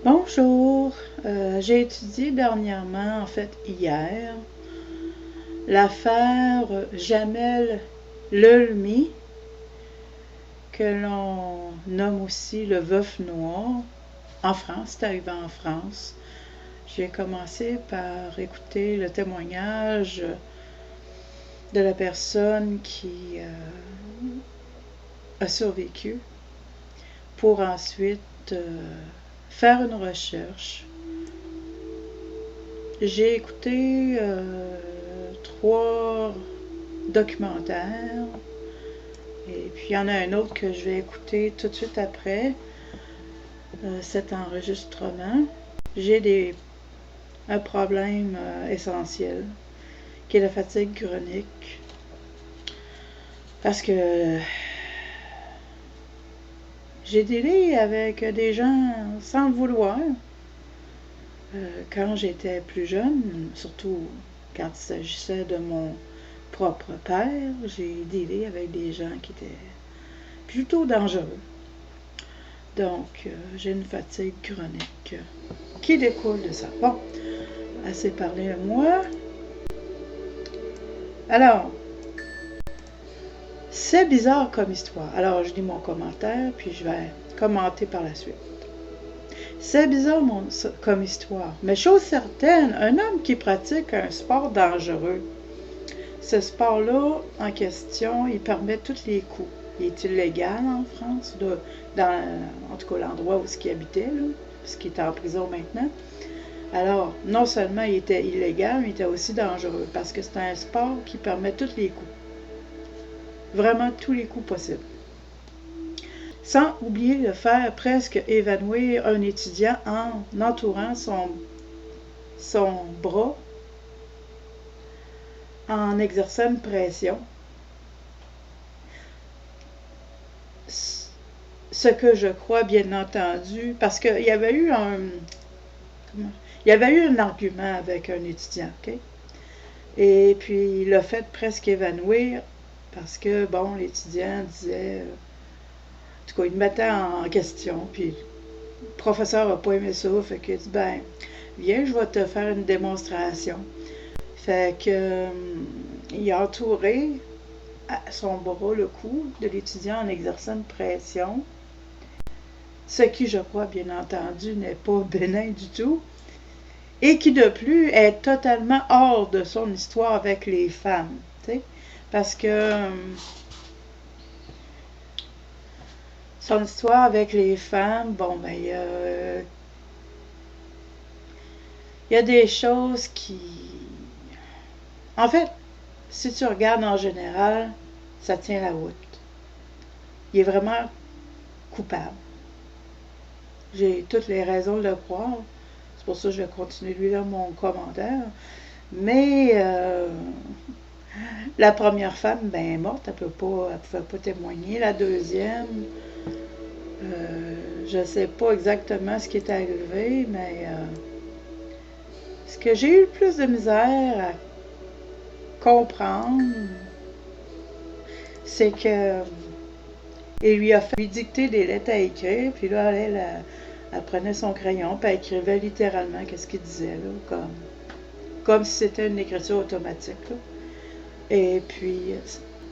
Bonjour, j'ai étudié dernièrement, en fait hier, l'affaire Jamel Lelmi, que l'on nomme aussi le veuf noir, en France, c'est arrivé en France. J'ai commencé par écouter le témoignage de la personne qui a survécu pour ensuite faire une recherche. J'ai écouté 3 documentaires et puis il y en a un autre que je vais écouter tout de suite après cet enregistrement. J'ai un problème essentiel qui est la fatigue chronique parce que j'ai délai avec des gens sans le vouloir. Quand j'étais plus jeune, surtout quand il s'agissait de mon propre père, j'ai dealé avec des gens qui étaient plutôt dangereux. Donc, j'ai une fatigue chronique qui découle de ça. Bon, assez parlé de moi. Alors, c'est bizarre comme histoire. Alors, je lis mon commentaire, puis je vais commenter par la suite. C'est bizarre comme histoire, mais chose certaine, un homme qui pratique un sport dangereux, ce sport-là en question, il permet tous les coups. Il est illégal en France, en tout cas l'endroit où il habitait, là, puisqu'il est en prison maintenant. Alors, non seulement il était illégal, mais il était aussi dangereux, parce que c'est un sport qui permet tous les coups. Vraiment tous les coups possibles. Sans oublier de faire presque évanouir un étudiant en entourant son bras, en exerçant une pression. Ce que je crois, bien entendu, parce qu'il y avait eu un argument avec un étudiant, ok? Et puis il l'a fait presque évanouir parce que, bon, l'étudiant disait, en tout cas, il le mettait en question, puis le professeur n'a pas aimé ça, fait qu'il a dit, ben, viens, je vais te faire une démonstration. Fait que, il a entouré à son bras le cou de l'étudiant en exerçant une pression, ce qui, je crois, bien entendu, n'est pas bénin du tout, et qui, de plus, est totalement hors de son histoire avec les femmes, t'sais? Parce que son histoire avec les femmes, bon, ben, il y a des choses qui... En fait, si tu regardes en général, ça tient la route. Il est vraiment coupable. J'ai toutes les raisons de le croire. C'est pour ça que je vais continuer de lui lire mon commentaire. Mais la première femme, ben, est morte. Elle ne pouvait pas témoigner. La deuxième, je ne sais pas exactement ce qui est arrivé, mais ce que j'ai eu le plus de misère à comprendre, c'est que il lui a fait lui dicter des lettres à écrire, puis là, elle prenait son crayon, puis elle écrivait littéralement qu'est-ce qu'il disait, là, comme si c'était une écriture automatique, là. Et puis,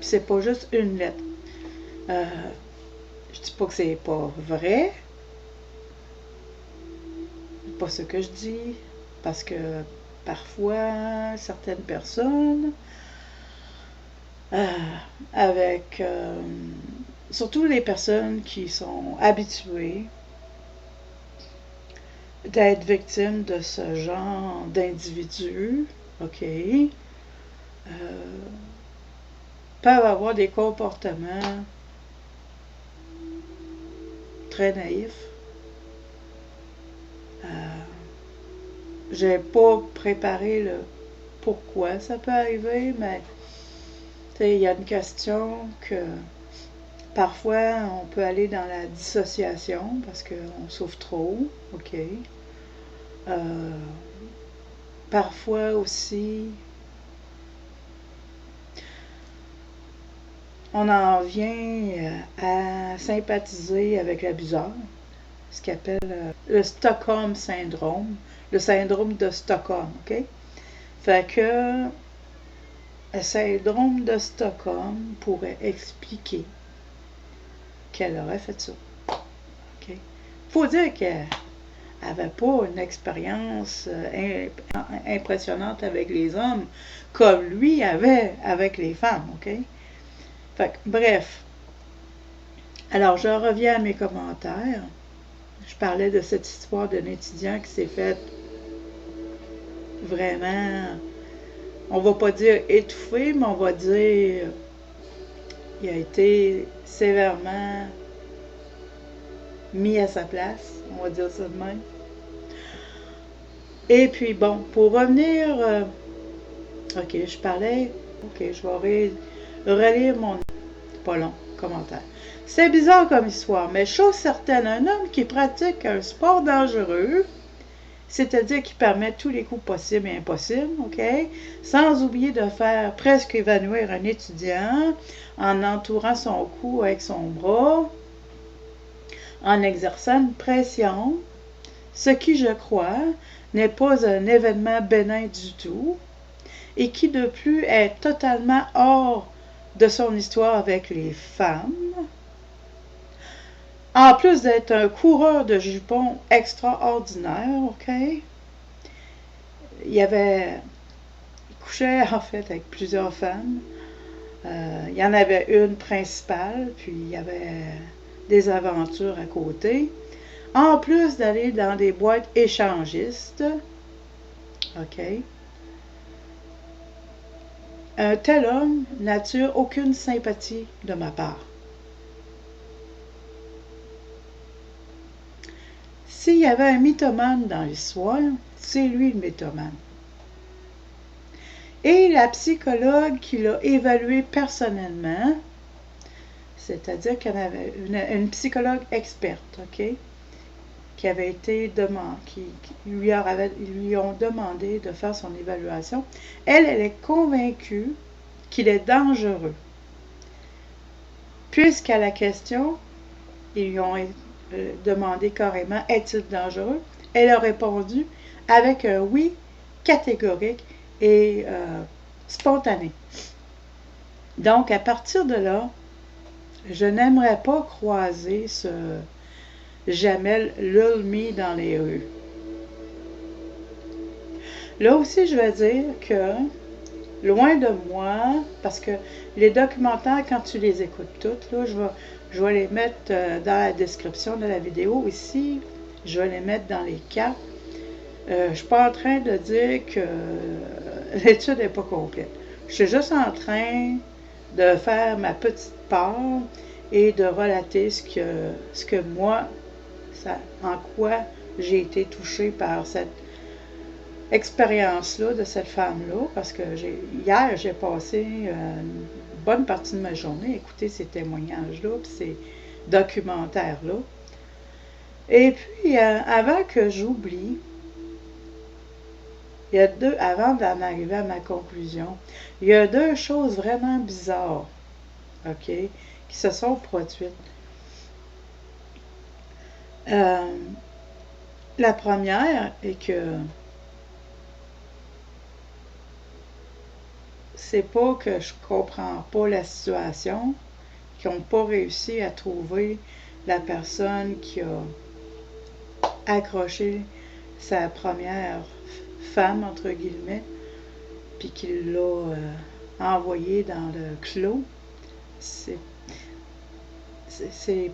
c'est pas juste une lettre. Je dis pas que c'est pas vrai, c'est pas ce que je dis, parce que parfois, certaines personnes, avec surtout les personnes qui sont habituées d'être victimes de ce genre d'individus, ok, peuvent avoir des comportements très naïfs. J'ai pas préparé le pourquoi ça peut arriver, mais il y a une question que parfois on peut aller dans la dissociation parce qu'on souffre trop, ok. Parfois aussi, on en vient à sympathiser avec l'abuseur. ce qu'on appelle le Stockholm Syndrome, le syndrome de Stockholm, OK? Fait que le syndrome de Stockholm pourrait expliquer qu'elle aurait fait ça. OK? Faut dire qu'elle n'avait pas une expérience impressionnante avec les hommes comme lui avait avec les femmes, OK? Fait que, bref. Alors, je reviens à mes commentaires. Je parlais de cette histoire d'un étudiant qui s'est fait vraiment, on va pas dire étouffé, mais on va dire il a été sévèrement mis à sa place, on va dire ça de même. Et puis bon, pour revenir, ok, je parlais, ok, je vais relire mon, pas long, commentaire. C'est bizarre comme histoire, mais chose certaine, un homme qui pratique un sport dangereux, c'est-à-dire qui permet tous les coups possibles et impossibles, ok, sans oublier de faire presque évanouir un étudiant en entourant son cou avec son bras, en exerçant une pression, ce qui, je crois, n'est pas un événement bénin du tout, et qui de plus est totalement hors de son histoire avec les femmes. En plus d'être un coureur de jupons extraordinaire, OK? Il couchait en fait avec plusieurs femmes. Il y en avait une principale, puis il y avait des aventures à côté. En plus d'aller dans des boîtes échangistes, OK? Un tel homme n'attire aucune sympathie de ma part. S'il y avait un mythomane dans l'histoire, c'est lui le mythomane. Et la psychologue qui l'a évalué personnellement, c'est-à-dire qu'elle avait une psychologue experte, OK, qui avait été qui lui ont demandé de faire son évaluation. Elle est convaincue qu'il est dangereux. Puisqu'à la question, ils lui ont demandé carrément, est-il dangereux? Elle a répondu avec un oui catégorique et spontané. Donc, à partir de là, je n'aimerais pas croiser ce Jamel Lulmi dans les rues. Là aussi, je vais dire que, loin de moi, parce que les documentaires, quand tu les écoutes toutes, là, je vais les mettre dans la description de la vidéo ici, je vais les mettre dans les cartes. Je ne suis pas en train de dire que l'étude n'est pas complète. Je suis juste en train de faire ma petite part et de relater ce que moi, en quoi j'ai été touchée par cette expérience-là de cette femme-là, parce que hier, j'ai passé une bonne partie de ma journée à écouter ces témoignages-là, puis ces documentaires-là. Et puis, avant que j'oublie, avant d'en arriver à ma conclusion, il y a deux choses vraiment bizarres, OK, qui se sont produites. La première est que c'est pas que je comprends pas la situation, qu'ils n'ont pas réussi à trouver la personne qui a accroché sa première femme, entre guillemets, puis qui l'a envoyée dans le clos. C'est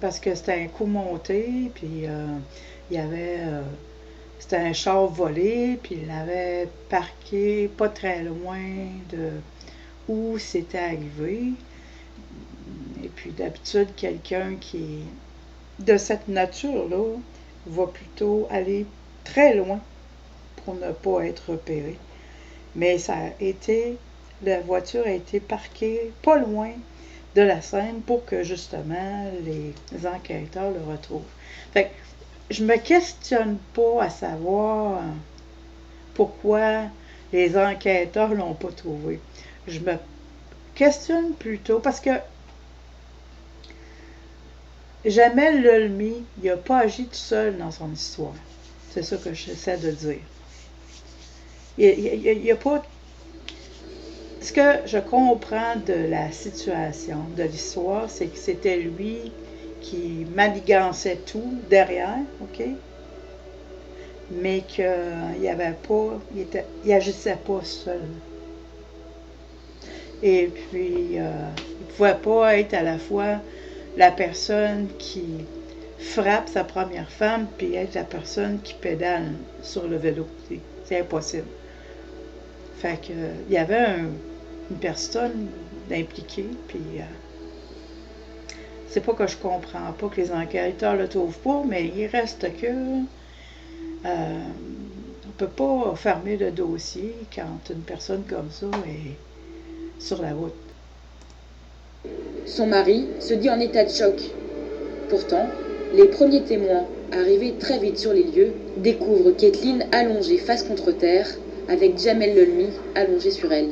parce que c'était un coup monté, puis il y avait... c'était un char volé, puis il l'avait parqué pas très loin de où c'était arrivé. Et puis d'habitude, quelqu'un qui est de cette nature-là va plutôt aller très loin pour ne pas être repéré. Mais la voiture a été parquée pas loin de la scène pour que justement les enquêteurs le retrouvent. Fait que je me questionne pas à savoir pourquoi les enquêteurs l'ont pas trouvé. Je me questionne plutôt parce que Jamel Lelmi, il n'a pas agi tout seul dans son histoire. C'est ça que j'essaie de dire. Il n'y a pas... Ce que je comprends de la situation, de l'histoire, c'est que c'était lui qui manigançait tout derrière, OK? Mais qu'il n'y avait pas... Il agissait pas seul. Et puis, il ne pouvait pas être à la fois la personne qui frappe sa première femme puis être la personne qui pédale sur le vélo. C'est impossible. Fait que, il y avait une personne impliquée, puis c'est pas que je comprends pas que les enquêteurs le trouvent pas, mais il reste que on peut pas fermer le dossier quand une personne comme ça est sur la route. Son mari se dit en état de choc. Pourtant, les premiers témoins, arrivés très vite sur les lieux, découvrent Kathleen allongée face contre terre, avec Jamel Lelmi allongé sur elle.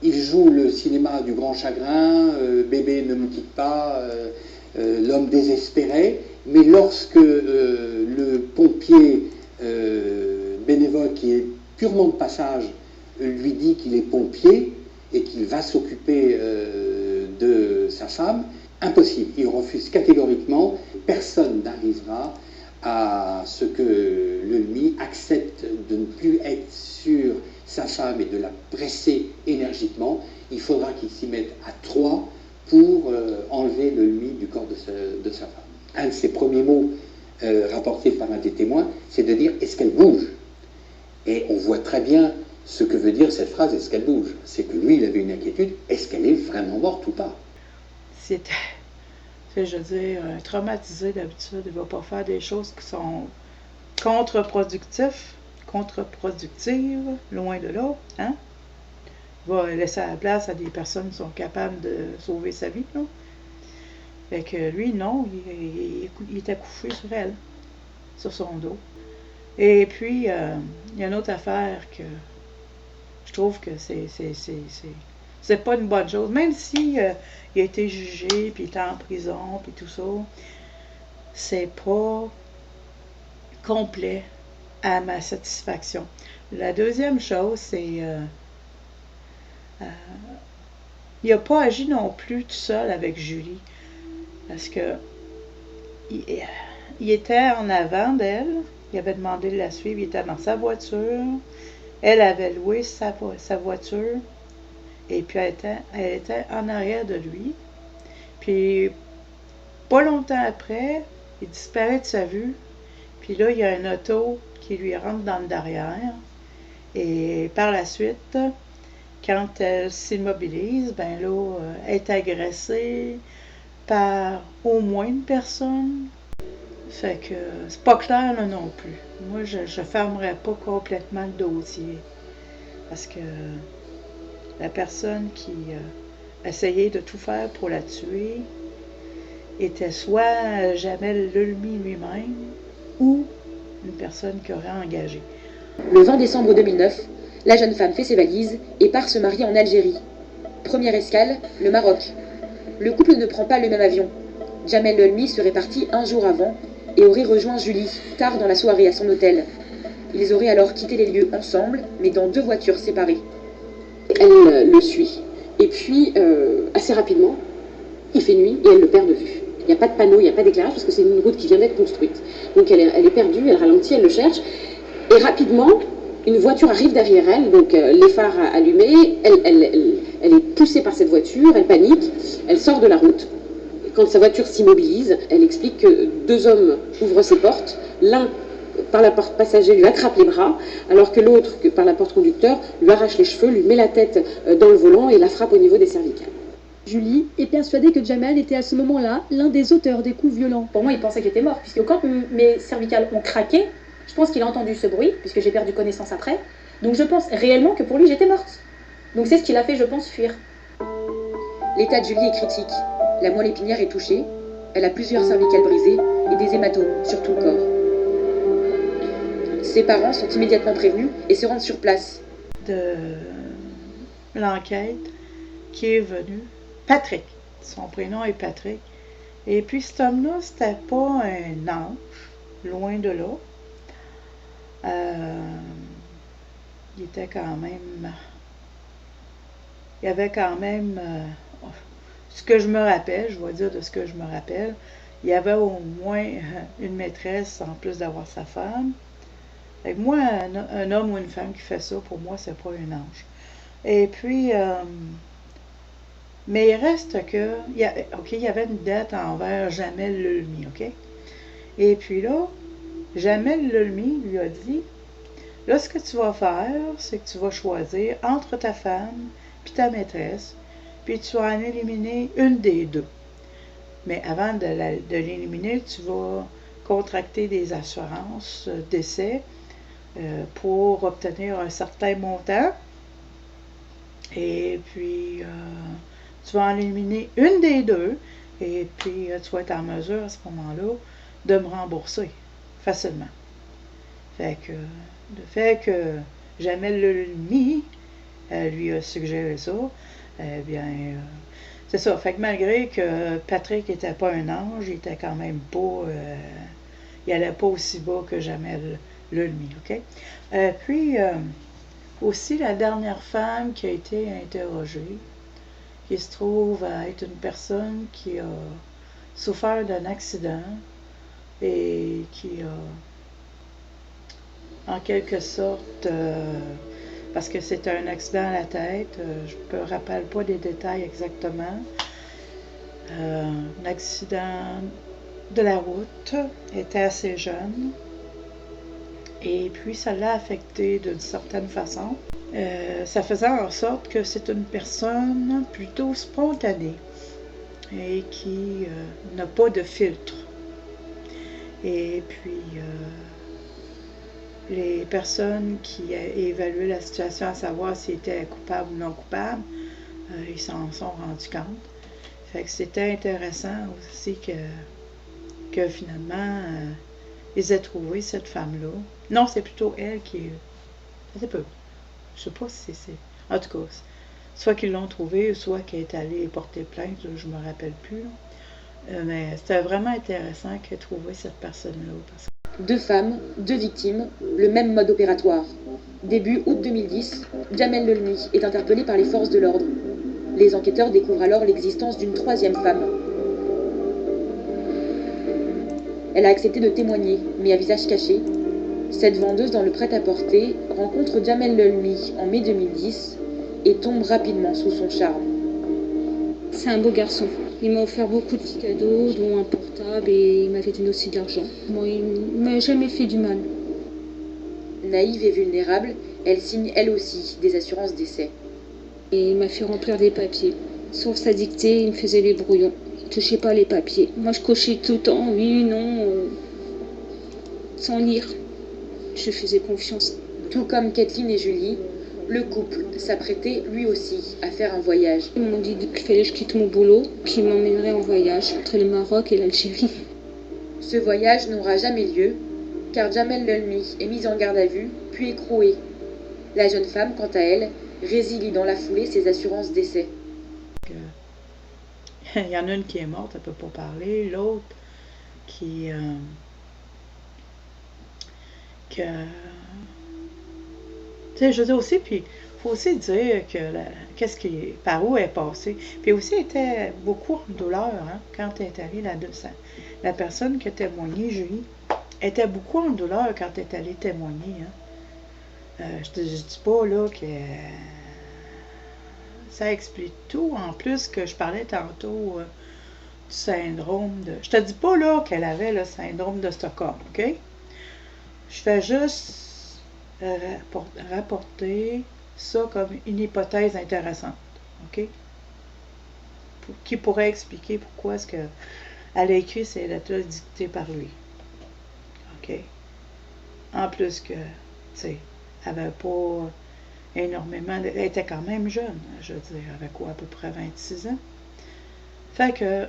Il joue le cinéma du grand chagrin, Bébé ne me quitte pas, L'homme désespéré, mais lorsque le pompier bénévole qui est purement de passage lui dit qu'il est pompier et qu'il va s'occuper de sa femme, impossible, il refuse catégoriquement, personne n'arrivera à ce que Lelmi accepte de ne plus être sur sa femme et de la presser énergiquement. Il faudra qu'il s'y mette à trois pour enlever Lelmi du corps de sa femme. Un de ses premiers mots rapportés par un des témoins, c'est de dire « est-ce qu'elle bouge ?» Et on voit très bien ce que veut dire cette phrase « est-ce qu'elle bouge ?» C'est que lui, il avait une inquiétude, est-ce qu'elle est vraiment morte ou pas? C'était, je veux dire, un traumatisé d'habitude, il ne va pas faire des choses qui sont contre-productives, loin de là, hein? Il va laisser la place à des personnes qui sont capables de sauver sa vie, là. Fait que lui, non, il était couché sur elle, sur son dos. Et puis, il y a une autre affaire que je trouve que c'est pas une bonne chose. Même si il a été jugé, puis il est en prison, puis tout ça, c'est pas complet à ma satisfaction. La deuxième chose, c'est il n'a pas agi non plus tout seul avec Julie. Parce que il était en avant d'elle, il avait demandé de la suivre, il était dans sa voiture, elle avait loué sa voiture, et puis elle était en arrière de lui. Puis, pas longtemps après, il disparaît de sa vue, puis là, il y a un auto qui lui rentre dans le derrière, et par la suite, quand elle s'immobilise, ben là, elle est agressée par au moins une personne. Fait que c'est pas clair là non plus. Moi, je fermerais pas complètement le dossier. Parce que la personne qui essayait de tout faire pour la tuer était soit Jamel Lelmi lui-même ou une personne qui aurait engagé. Le 20 décembre 2009, la jeune femme fait ses valises et part se marier en Algérie. Première escale, le Maroc. Le couple ne prend pas le même avion. Jamel Lelmi serait parti un jour avant et aurait rejoint Julie, tard dans la soirée, à son hôtel. Ils auraient alors quitté les lieux ensemble, mais dans 2 voitures séparées. Elle le suit. Et puis, assez rapidement, il fait nuit et elle le perd de vue. Il n'y a pas de panneau, il n'y a pas d'éclairage, parce que c'est une route qui vient d'être construite. Donc elle est perdue, elle ralentit, elle le cherche. Et rapidement, une voiture arrive derrière elle, donc les phares allumés, elle est poussée par cette voiture, elle panique, elle sort de la route. Quand sa voiture s'immobilise, elle explique que 2 hommes ouvrent ses portes, l'un par la porte passager lui attrape les bras, alors que l'autre, par la porte conducteur, lui arrache les cheveux, lui met la tête dans le volant et la frappe au niveau des cervicales. Julie est persuadée que Jamel était à ce moment-là l'un des auteurs des coups violents. Pour moi, il pensait qu'il était mort, puisque quand mes cervicales ont craqué, je pense qu'il a entendu ce bruit, puisque j'ai perdu connaissance après. Donc je pense réellement que pour lui, j'étais morte. Donc c'est ce qui l'a fait, je pense, fuir. L'état de Julie est critique. La moelle épinière est touchée, elle a plusieurs cervicales brisées et des hématomes sur tout le corps. Ses parents sont immédiatement prévenus et se rendent sur place. De l'enquête qui est venue, Patrick, son prénom est Patrick, Et puis cet homme-là, c'était pas un ange, loin de là. Il était quand même... Il y avait quand même... ce que je me rappelle, je vais dire de ce que je me rappelle, il y avait au moins une maîtresse en plus d'avoir sa femme. Fait que moi, un homme ou une femme qui fait ça, pour moi, c'est pas un ange. Et puis... mais il reste que... OK, il y avait une dette envers Jamel Lelmi, OK? Et puis là, Jamel Lelmi lui a dit, là, ce que tu vas faire, c'est que tu vas choisir entre ta femme puis ta maîtresse, puis tu vas en éliminer une des deux. Mais avant de l'éliminer, tu vas contracter des assurances décès pour obtenir un certain montant. Et puis, tu vas en éliminer une des deux, et puis tu vas être en mesure à ce moment-là de me rembourser facilement. Fait que, le fait que Jamel Lelmi lui a suggéré ça, eh bien, c'est ça. Fait que malgré que Patrick n'était pas un ange, il était quand même pas... il n'allait pas aussi bas que Jamel Lelmi, OK? Puis, aussi, la dernière femme qui a été interrogée, qui se trouve à être une personne qui a souffert d'un accident et qui a, en quelque sorte, parce que c'était un accident à la tête, je ne me rappelle pas des détails exactement, un accident de la route, était assez jeune, et puis ça l'a affecté d'une certaine façon. Ça faisait en sorte que c'est une personne plutôt spontanée et qui n'a pas de filtre. Et puis, les personnes qui évaluaient la situation à savoir s'ils étaient coupables ou non coupables, ils s'en sont rendus compte. Fait que c'était intéressant aussi que finalement, ils aient trouvé cette femme-là. Non, c'est plutôt elle qui est... C'est peu. Je sais pas si c'est... En tout cas, soit qu'ils l'ont trouvée, soit qu'elle est allée porter plainte, je me rappelle plus. Mais c'était vraiment intéressant qu'elle ait trouvé cette personne-là. Deux femmes, deux victimes, le même mode opératoire. Début août 2010, Jamel Lelmi est interpellée par les forces de l'ordre. Les enquêteurs découvrent alors l'existence d'une troisième femme. Elle a accepté de témoigner, mais à visage caché. Cette vendeuse dans le prêt-à-porter rencontre Jamel Lelmi en mai 2010 et tombe rapidement sous son charme. C'est un beau garçon. Il m'a offert beaucoup de petits cadeaux, dont un portable, et il m'avait donné aussi de l'argent. Moi, il m'a jamais fait du mal. Naïve et vulnérable, elle signe elle aussi des assurances décès. Et il m'a fait remplir des papiers. Sur sa dictée, il me faisait les brouillons. Il ne touchait pas les papiers. Moi, je cochais tout le temps, oui, non, sans lire. Je faisais confiance. Tout comme Kathleen et Julie, le couple s'apprêtait lui aussi à faire un voyage. Ils m'ont dit qu'il fallait que je quitte mon boulot, qu'ils m'emmèneraient en voyage entre le Maroc et l'Algérie. Ce voyage n'aura jamais lieu, car Jamel Lelmi est mise en garde à vue, puis écrouée. La jeune femme, quant à elle, résilie dans la foulée ses assurances décès. Il y en a une qui est morte, elle ne peut pas parler, l'autre qui... tu sais, je veux dire aussi, puis il faut aussi dire que par où elle est passée. Puis aussi, elle était beaucoup en douleur hein, quand elle est allée la personne qui a témoigné, Julie, était beaucoup en douleur quand elle est allée témoigner. Hein. Je dis pas là que ça explique tout. En plus que je parlais tantôt du syndrome de... Je te dis pas là qu'elle avait le syndrome de Stockholm, OK? Je fais juste rapporter ça comme une hypothèse intéressante, OK? Qui pourrait expliquer pourquoi est-ce qu'elle a écrit ces lettres-là dictées par lui. OK? En plus que, tu sais, elle n'avait pas énormément... Elle était quand même jeune, je veux dire, elle avait quoi, à peu près 26 ans? Fait que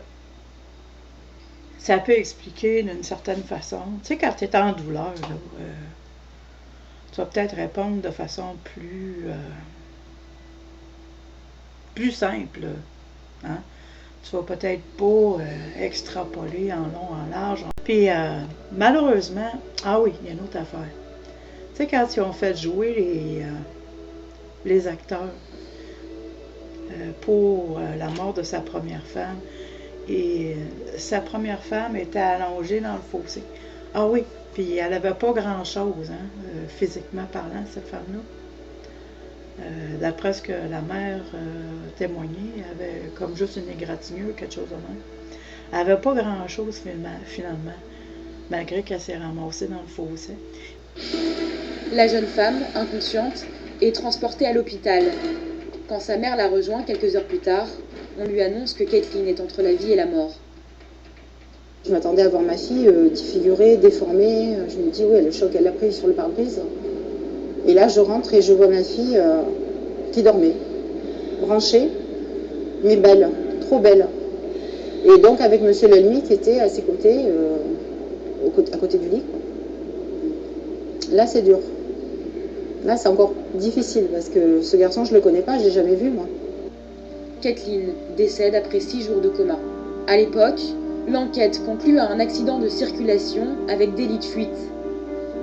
ça peut expliquer d'une certaine façon. Tu sais, quand tu es en douleur, là, tu vas peut-être répondre de façon plus simple. Hein? tu vas peut-être pas extrapoler en long, en large. Puis, malheureusement, ah oui, il y a une autre affaire. Tu sais, quand ils ont fait jouer les acteurs pour la mort de sa première femme, et sa première femme était allongée dans le fossé. Ah oui, puis elle n'avait pas grand-chose, physiquement parlant, cette femme-là. D'après ce que la mère témoignait, elle avait comme juste une égratignure, quelque chose de même. Elle n'avait pas grand-chose finalement, malgré qu'elle s'est ramassée dans le fossé. La jeune femme, inconsciente, est transportée à l'hôpital. Quand sa mère la rejoint quelques heures plus tard, on lui annonce que Kathleen est entre la vie et la mort. Je m'attendais à voir ma fille défigurée, déformée. Je me dis, oui, le choc, elle l'a pris sur le pare-brise. Et là, je rentre et je vois ma fille qui dormait, branchée, mais belle, trop belle. Et donc, avec monsieur Lelmy qui était à ses côtés, à côté du lit. Là, c'est dur. Là, c'est encore difficile parce que ce garçon, je ne le connais pas, je ne l'ai jamais vu, moi. Kathleen décède après 6 jours de coma. À l'époque, l'enquête conclut à un accident de circulation avec délit de fuite.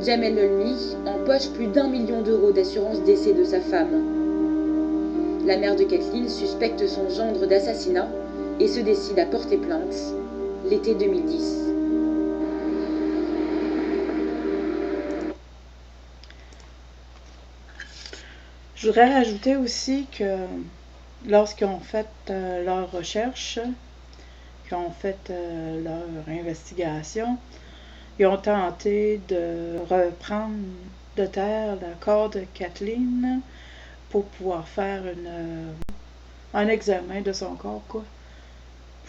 Jamel Lelmy empoche plus d'1 million d'euros d'assurance décès de sa femme. La mère de Kathleen suspecte son gendre d'assassinat et se décide à porter plainte l'été 2010. Je voudrais rajouter aussi que lorsqu'ils ont fait leurs recherches, qu'ils ont fait leur investigation, ils ont tenté de reprendre de terre le corps de Kathleen pour pouvoir faire un examen de son corps, quoi,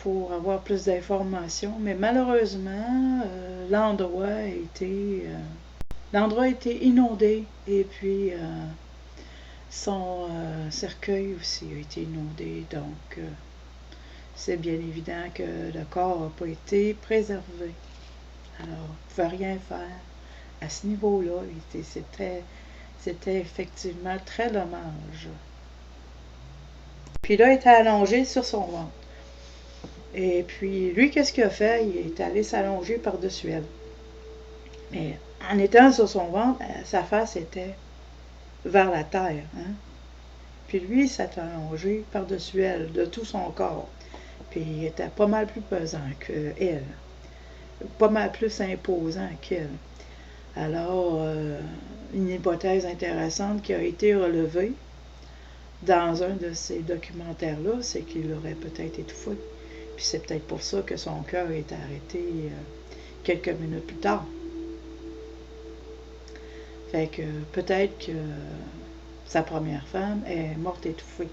pour avoir plus d'informations. Mais malheureusement, l'endroit a été inondé et puis son cercueil aussi a été inondé. Donc, c'est bien évident que le corps n'a pas été préservé. Alors, on ne pouvait rien faire à ce niveau-là. C'était effectivement très dommage. Puis là, il était allongé sur son ventre. Et puis, lui, qu'est-ce qu'il a fait? Il est allé s'allonger par-dessus elle. Mais en étant sur son ventre, sa face était vers la terre. Puis lui, il s'est allongé par-dessus elle, de tout son corps. Puis il était pas mal plus pesant qu'elle. Pas mal plus imposant qu'elle. Alors, une hypothèse intéressante qui a été relevée dans un de ces documentaires-là, c'est qu'il aurait peut-être étouffé. Puis c'est peut-être pour ça que son cœur est arrêté quelques minutes plus tard. Fait que peut-être que sa première femme est morte étouffée.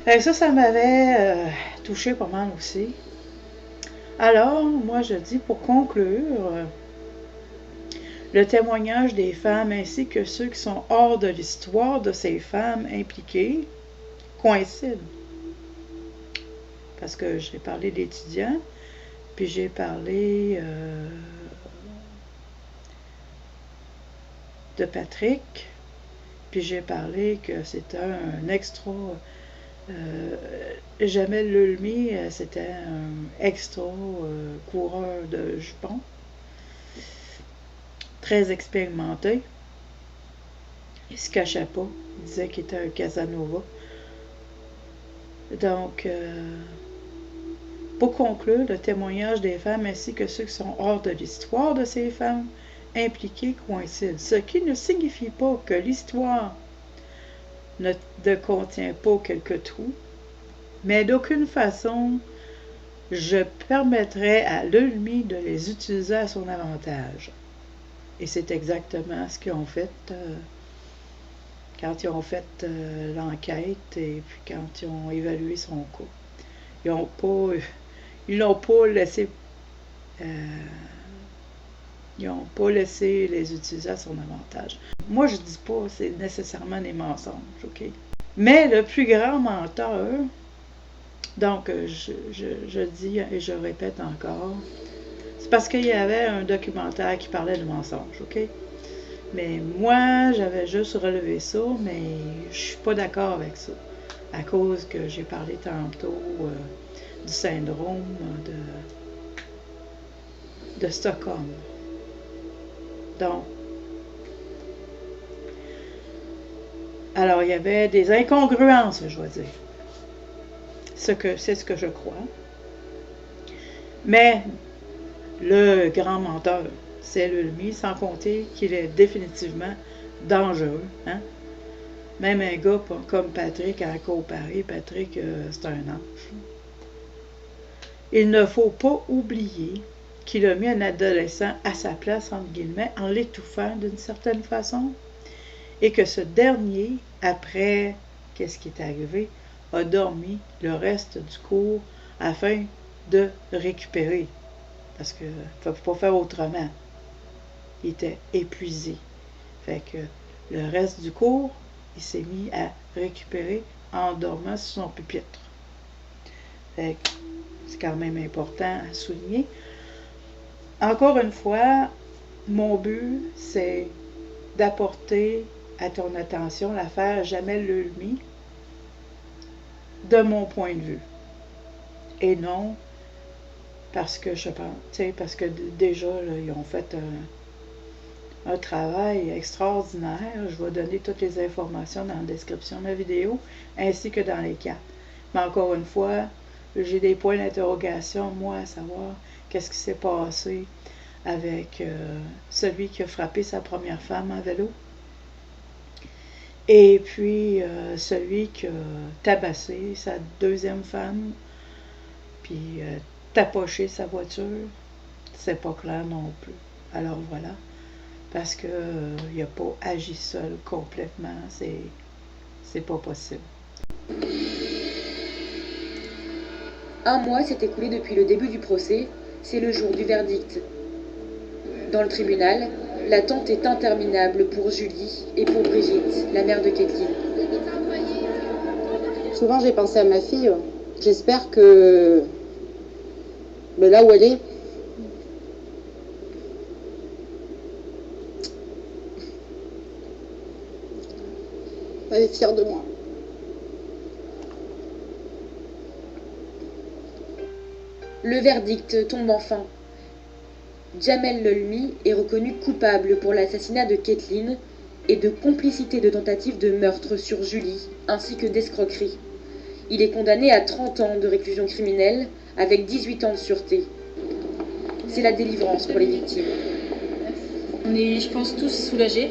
Fait que ça m'avait touché pas mal aussi. Alors, moi je dis pour conclure, le témoignage des femmes ainsi que ceux qui sont hors de l'histoire de ces femmes impliquées coïncident. Parce que j'ai parlé d'étudiants, puis j'ai parlé de Patrick, puis j'ai parlé que c'était un extra. Jamel Lelmy, c'était un extra coureur de jupons, très expérimenté. Il se cachait pas, il disait qu'il était un Casanova. Donc, pour conclure, le témoignage des femmes ainsi que ceux qui sont hors de l'histoire de ces femmes impliquées coïncident, ce qui ne signifie pas que l'histoire ne contient pas quelques trous, mais d'aucune façon je permettrais à Lelmy de les utiliser à son avantage. Et c'est exactement ce qu'ils ont fait quand ils ont fait l'enquête et puis quand ils ont évalué son cas. Ils l'ont pas laissé ils n'ont pas laissé les utiliser à son avantage. Moi, je dis pas que c'est nécessairement des mensonges, OK? Mais le plus grand menteur, donc je dis et je répète encore, c'est parce qu'il y avait un documentaire qui parlait de mensonges, OK? Mais moi, j'avais juste relevé ça, mais je suis pas d'accord avec ça. À cause que j'ai parlé tantôt du syndrome de Stockholm. Donc, alors il y avait des incongruences, je dois dire. C'est ce que je crois. Mais le grand menteur, c'est Lulmy, sans compter qu'il est définitivement dangereux. Hein? Même un gars comme Patrick a comparé, Patrick, c'est un ange. Il ne faut pas oublier qu'il a mis un adolescent à sa place, entre guillemets, en l'étouffant d'une certaine façon, et que ce dernier, après qu'est-ce qui est arrivé, a dormi le reste du cours afin de récupérer. Parce qu'il ne faut pas faire autrement. Il était épuisé. Fait que le reste du cours, il s'est mis à récupérer en dormant sur son pupitre. Fait que c'est quand même important à souligner. Encore une fois, mon but, c'est d'apporter à ton attention l'affaire Jamel Lulmy de mon point de vue. Et non parce que je pense, tu sais, parce que déjà, là, ils ont fait un travail extraordinaire. Je vais donner toutes les informations dans la description de la vidéo, ainsi que dans les cartes. Mais encore une fois, j'ai des points d'interrogation, moi, à savoir qu'est-ce qui s'est passé avec celui qui a frappé sa première femme en vélo. Et puis, celui qui a tabassé sa deuxième femme, puis tapoché sa voiture, c'est pas clair non plus. Alors voilà, parce que il n'a pas agi seul complètement, c'est pas possible. Un mois s'est écoulé depuis le début du procès, c'est le jour du verdict. Dans le tribunal, l'attente est interminable pour Julie et pour Brigitte, la mère de Kathleen. Souvent, j'ai pensé à ma fille. J'espère que là où elle est, elle est fière de moi. Le verdict tombe enfin. Jamel Lulmy est reconnu coupable pour l'assassinat de Kathleen et de complicité de tentative de meurtre sur Julie, ainsi que d'escroquerie. Il est condamné à 30 ans de réclusion criminelle avec 18 ans de sûreté. C'est la délivrance pour les victimes. On est, je pense, tous soulagés.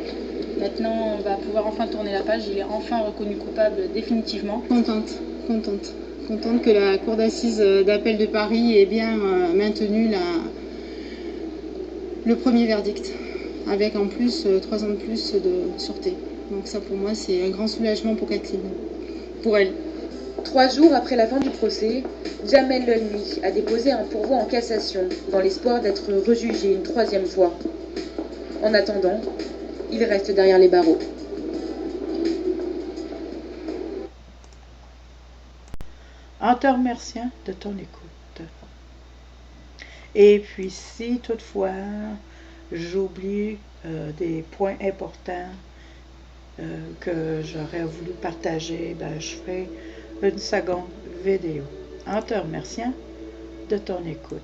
Maintenant, on va pouvoir enfin tourner la page. Il est enfin reconnu coupable définitivement. Contente que la cour d'assises d'appel de Paris ait bien maintenu le premier verdict, avec en plus 3 ans de plus de sûreté. Donc ça, pour moi, c'est un grand soulagement pour Kathleen, pour elle. 3 jours après la fin du procès, Jamel Lulmy a déposé un pourvoi en cassation dans l'espoir d'être rejugé une 3e fois. En attendant, il reste derrière les barreaux. En te remerciant de ton écoute. Et puis, si toutefois j'oublie des points importants que j'aurais voulu partager, ben, je ferai une seconde vidéo. En te remerciant de ton écoute.